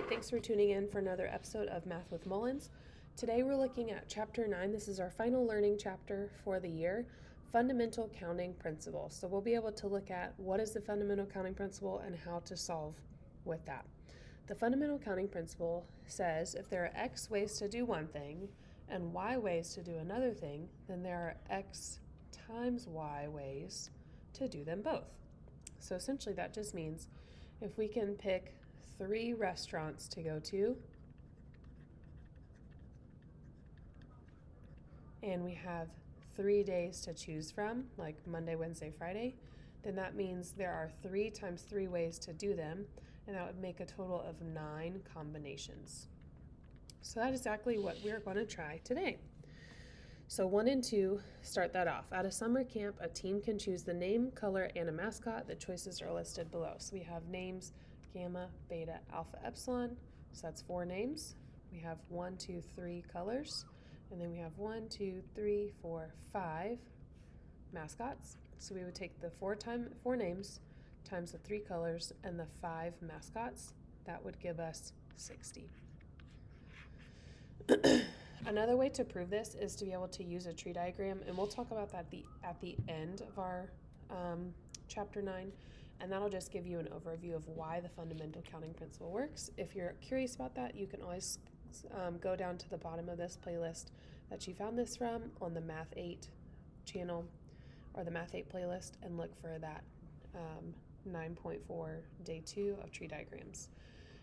Thanks for tuning in for another episode of Math with Mullins. Today we're looking at Chapter 9. This is our final learning chapter for the year, Fundamental Counting Principle. So we'll be able to look at what is the fundamental counting principle and how to solve with that. The fundamental counting principle says if there are X ways to do one thing and Y ways to do another thing, then there are X times Y ways to do them both. So essentially that just means if we can pick 3 restaurants to go to, and we have 3 days to choose from, like Monday, Wednesday, Friday, then that means there are 3 times 3 ways to do them, and that would make a total of 9 combinations. So that's exactly what we're going to try today. So 1 and 2 start that off. At a summer camp, a team can choose the name, color, and a mascot. The choices are listed below. So we have names, Gamma, Beta, Alpha, Epsilon. So that's 4 names. We have 1, 2, 3 colors. And then we have 1, 2, 3, 4, 5 mascots. So we would take the 4 names times the 3 colors and the 5 mascots. That would give us 60. Another way to prove this is to be able to use a tree diagram, and we'll talk about that at the end of our Chapter 9, and that'll just give you an overview of why the fundamental counting principle works. If you're curious about that, you can always go down to the bottom of this playlist that you found this from on the Math 8 channel or the Math 8 playlist and look for that 9.4 day 2 of tree diagrams.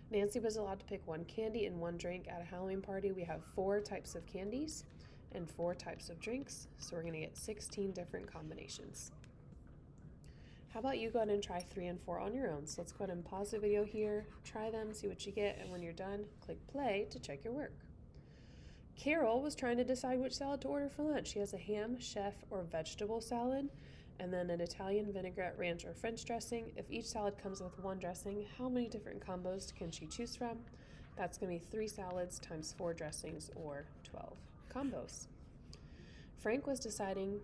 Nancy was allowed to pick 1 candy and 1 drink at a Halloween party. We have 4 types of candies and 4 types of drinks, so we're going to get 16 different combinations. How about you go ahead and try 3 and 4 on your own? So let's go ahead and pause the video here, try them, see what you get, and when you're done, click play to check your work. Carol was trying to decide which salad to order for lunch. She has a ham, chef, or vegetable salad, and then an Italian vinaigrette, ranch, or French dressing. If each salad comes with 1 dressing, how many different combos can she choose from? That's going to be 3 salads times 4 dressings, or 12 combos. Frank was deciding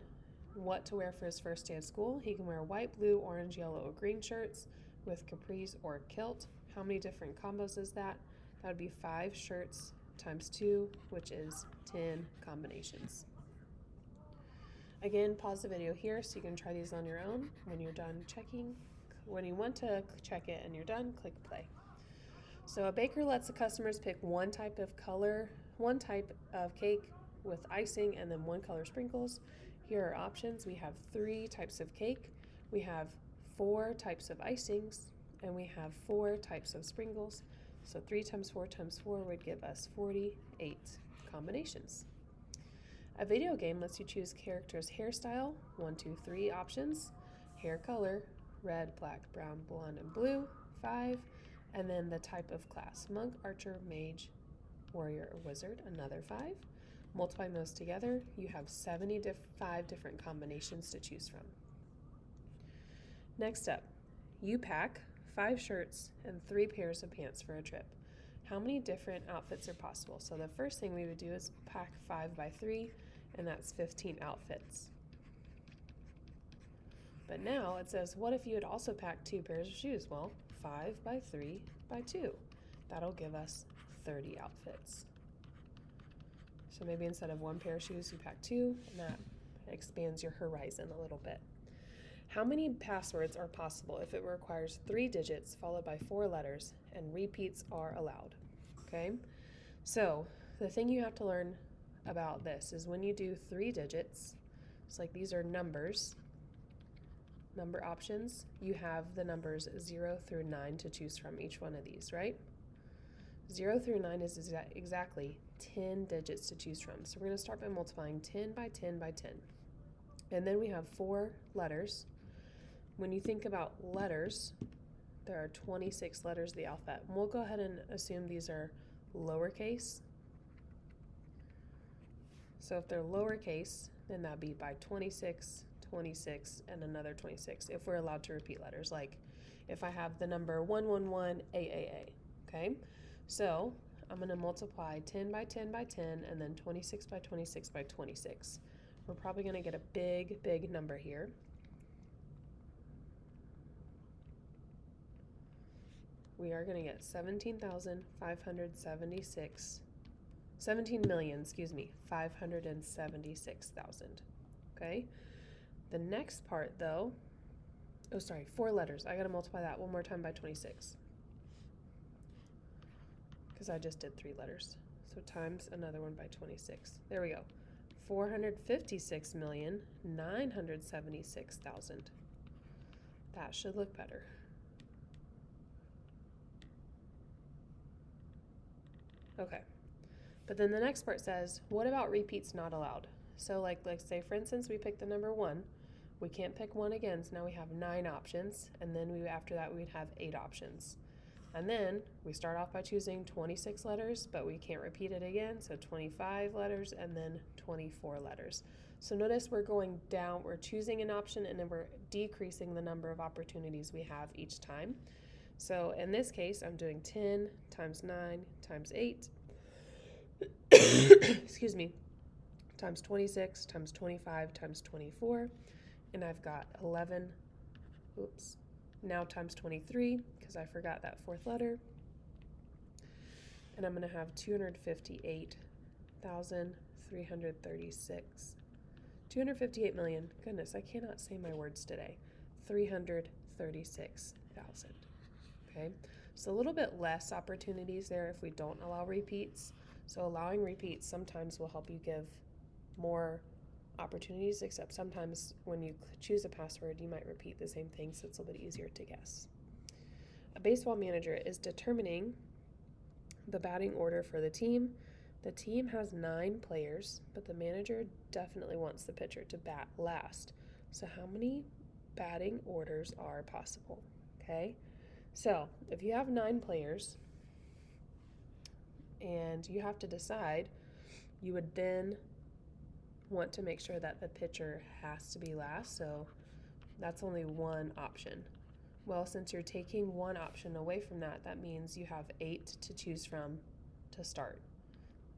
what to wear for his first day of school. He can wear white, blue, orange, yellow, or green shirts with capris or kilt. How many different combos is that? That would be 5 shirts times 2, which is 10 combinations. Again, pause the video here so you can try these on your own. When you're done checking, when you want to check it and you're done, click play. So a baker lets the customers pick 1 type of color, 1 type of cake with icing, and then 1 color sprinkles. Here are options. We have 3 types of cake, we have 4 types of icings, and we have 4 types of sprinkles. So 3 times 4 times 4 would give us 48 combinations. A video game lets you choose character's hairstyle, 1, 2, 3 options, hair color, red, black, brown, blonde, and blue, 5, and then the type of class, monk, archer, mage, warrior, or wizard, another 5. Multiplying those together, you have 75 different combinations to choose from. Next up, you pack 5 shirts and 3 pairs of pants for a trip. How many different outfits are possible? So the first thing we would do is pack 5 by 3, and that's 15 outfits. But now it says, what if you had also packed 2 pairs of shoes? Well, 5 by 3 by 2. That'll give us 30 outfits. So maybe instead of 1 pair of shoes, you pack 2, and that expands your horizon a little bit. How many passwords are possible if it requires 3 digits followed by 4 letters and repeats are allowed? Okay, so the thing you have to learn about this is when you do 3 digits, it's like these are numbers, number options, you have the numbers 0 through 9 to choose from each one of these, right? 0 through 9 is exactly 10 digits to choose from. So we're going to start by multiplying 10 by 10 by 10. And then we have 4 letters. When you think about letters, there are 26 letters of the alphabet. And we'll go ahead and assume these are lowercase. So if they're lowercase, then that'd be by 26, 26, and another 26, if we're allowed to repeat letters. Like if I have the number 111 AAA, okay? So I'm going to multiply 10 by 10 by 10 and then 26 by 26 by 26. We're probably going to get a big, big number here. we are going to get 17,576,000. Okay? The next part, though, 4 letters. I got to multiply that one more time by 26. Because I just did 3 letters. So times another one by 26. There we go. 456,976,000. That should look better. Okay. But then the next part says, what about repeats not allowed? So like say for instance we pick the number 1. We can't pick 1 again, so now we have 9 options, and then after that we'd have 8 options. And then we start off by choosing 26 letters, but we can't repeat it again, so 25 letters and then 24 letters. So notice we're going down, we're choosing an option, and then we're decreasing the number of opportunities we have each time. So in this case, I'm doing 10 times 9 times 8, excuse me, times 26 times 25 times 24, and I've got 11, now times 23, because I forgot that 4th letter, and I'm going to have 258,336. 258 million, goodness, I cannot say my words today, 336,000. Okay, so a little bit less opportunities there if we don't allow repeats. So allowing repeats sometimes will help you give more opportunities, except sometimes when you choose a password, you might repeat the same thing, so it's a little bit easier to guess. A baseball manager is determining the batting order for the team. The team has 9 players, but the manager definitely wants the pitcher to bat last. So how many batting orders are possible? Okay, so if you have 9 players and you have to decide, you would then want to make sure that the pitcher has to be last, so that's only one option. Well, since you're taking one option away from that, that means you have 8 to choose from to start.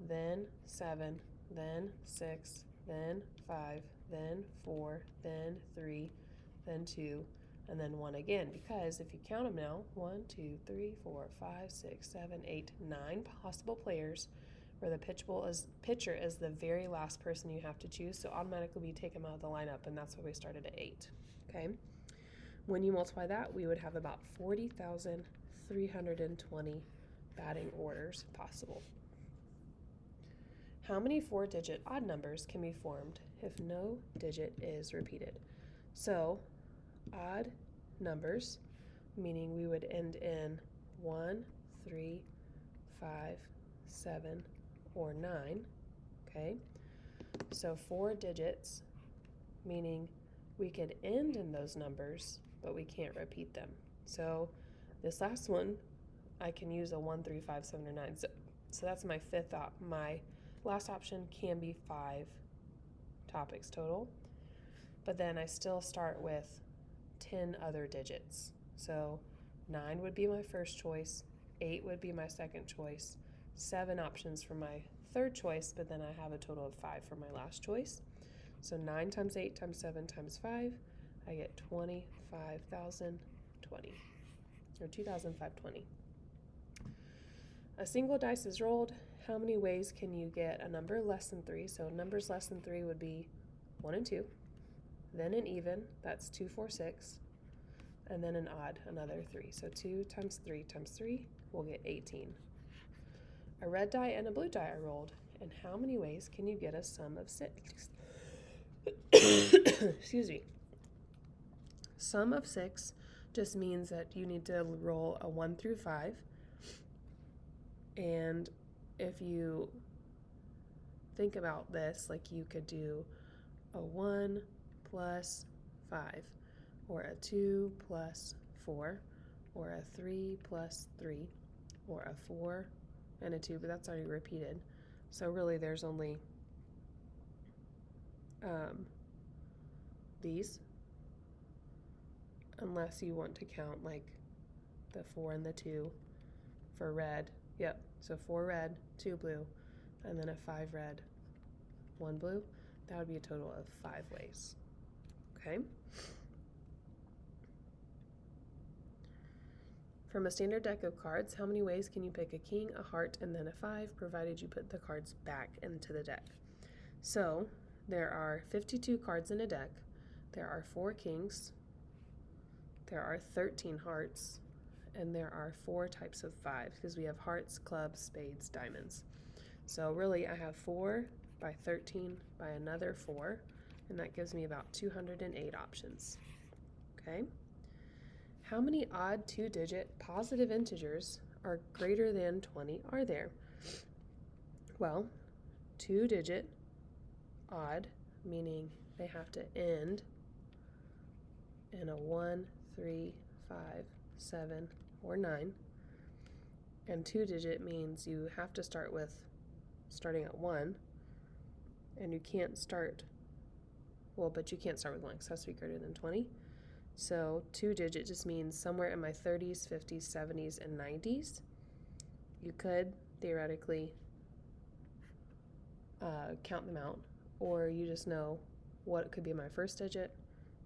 Then 7, then 6, then 5, then 4, then 3, then 2, and then 1 again, because if you count them now, 1, 2, 3, 4, 5, 6, 7, 8, 9 possible players where the pitcher is the very last person you have to choose, so automatically we take them out of the lineup, and that's why we started at 8. Okay? When you multiply that, we would have about 40,320 batting orders possible. How many 4-digit odd numbers can be formed if no digit is repeated? So, odd numbers, meaning we would end in 1, 3, 5, 7, or 9, okay? So 4 digits, meaning we could end in those numbers, but we can't repeat them. So this last one, I can use a 1, 3, 5, 7, or 9. So that's my my last option can be 5 topics total, but then I still start with 10 other digits. So 9 would be my first choice, 8 would be my second choice, 7 options for my third choice, but then I have a total of 5 for my last choice. So 9 times 8 times 7 times 5, I get 25,020, or 2,520. A single dice is rolled. How many ways can you get a number less than 3? So numbers less than 3 would be 1 and 2, then an even, that's 2, 4, 6, and then an odd, another 3. So 2 times 3 times 3 will get 18. A red die and a blue die are rolled, and how many ways can you get a sum of 6? Excuse me. Sum of 6 just means that you need to roll a 1 through 5, and if you think about this, like you could do a 1 plus 5, or a 2 plus 4, or a 3 plus 3, or a 4 and a 2, but that's already repeated. So really there's only these, unless you want to count like the 4 and the 2 for red. Yep, so 4 red, 2 blue, and then a 5 red, 1 blue. That would be a total of 5 ways. Okay? From a standard deck of cards, how many ways can you pick a king, a heart, and then a 5, provided you put the cards back into the deck? So, there are 52 cards in a deck. There are 4 kings. There are 13 hearts. And there are 4 types of 5, because we have hearts, clubs, spades, diamonds. So really, I have 4 by 13 by another 4, and that gives me about 208 options. Okay? How many odd 2-digit positive integers are greater than 20 are there? Well, 2-digit odd, meaning they have to end in a 1, 3, 5, 7, or 9. And 2-digit means you have to start with starting at 1, and you can't start, well, but you can't start with 1 because it has to be greater than 20. So 2-digit just means somewhere in my 30s, 50s, 70s, and 90s. You could theoretically count them out, or you just know what could be my first digit,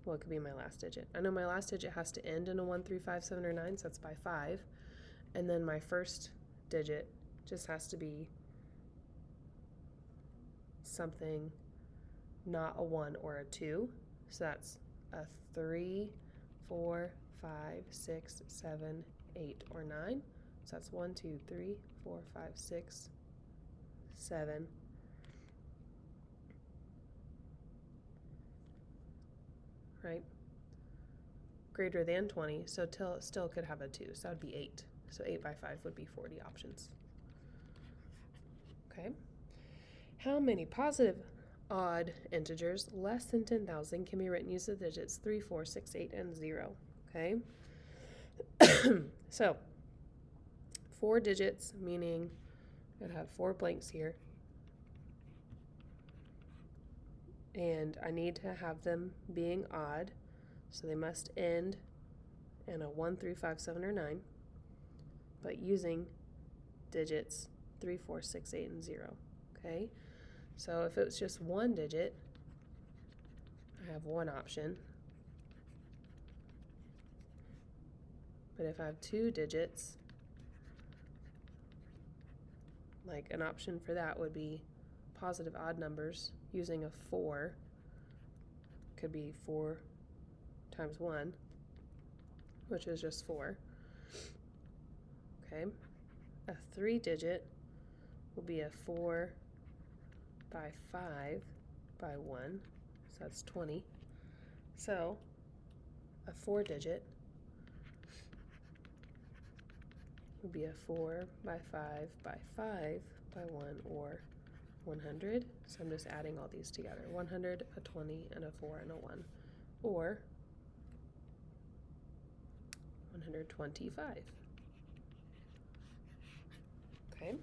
what could be my last digit. I know my last digit has to end in a 1, 3, 5, 7, or 9, so that's by 5. And then my first digit just has to be something not a 1 or a 2. So that's a 3, 4, 5, 6, 7, 8, or 9. So that's 1, 2, 3, 4, 5, 6, 7. Right? Greater than 20, so still could have a 2, so that would be 8. So 8 by 5 would be 40 options. Okay. How many positive odd integers less than 10,000 can be written using the digits 3, 4, 6, 8, and 0? Okay. So 4 digits, meaning I'd have 4 blanks here. And I need to have them being odd, so they must end in a 1, 3, 5, 7, or 9, but using digits 3, 4, 6, 8, and 0. Okay? So if it was just 1 digit, I have 1 option. But if I have 2 digits, like an option for that would be positive odd numbers using a 4. Could be 4 times 1, which is just 4. Okay. A 3-digit will be a 4 by 5 by 1, so that's 20. So a 4-digit would be a 4 by 5 by 5 by 1, or 100. So I'm just adding all these together. 100, a 20, and a 4, and a 1. Or 125. Okay.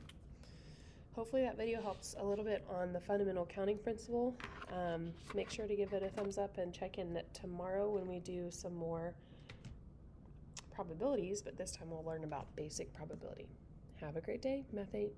Hopefully that video helps a little bit on the fundamental counting principle. Make sure to give it a thumbs up and check in tomorrow when we do some more probabilities, but this time we'll learn about basic probability. Have a great day, Math 8.